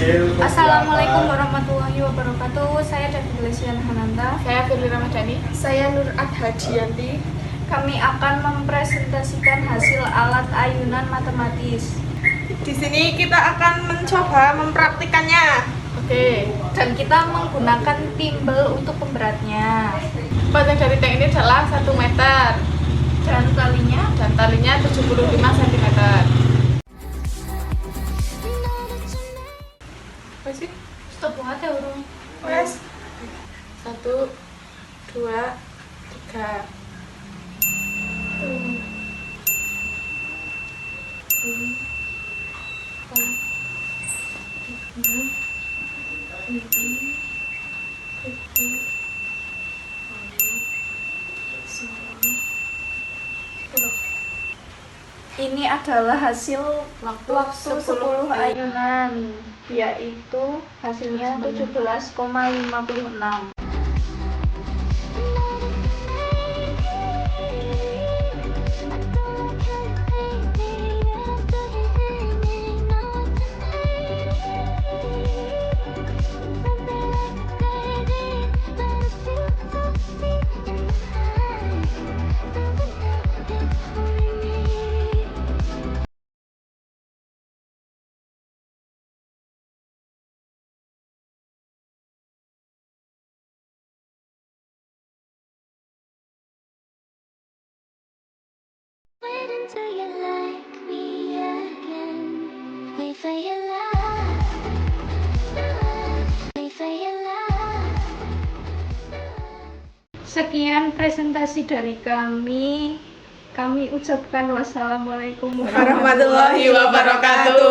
Assalamualaikum warahmatullahi wabarakatuh. Saya Devi Hananta. Saya Firly Ramadhani. Saya Nur Adha. Kami akan mempresentasikan hasil alat ayunan matematis. Di sini kita akan mencoba mempraktikannya. Oke. Dan kita menggunakan timbel untuk pemberatnya. Panjang dari tank ini adalah 1 meter. Dan talinya 75 cm. Apa sih? stop banget ya urung. Wes. 1, 2, 3. Ini adalah hasil waktu 10 ayunan, yaitu hasilnya 17,56. Wait until you like me again. Wait for your love. Wait for your love. Sekian presentasi dari kami. Kami ucapkan wassalamualaikum Warahmatullahi wabarakatuh.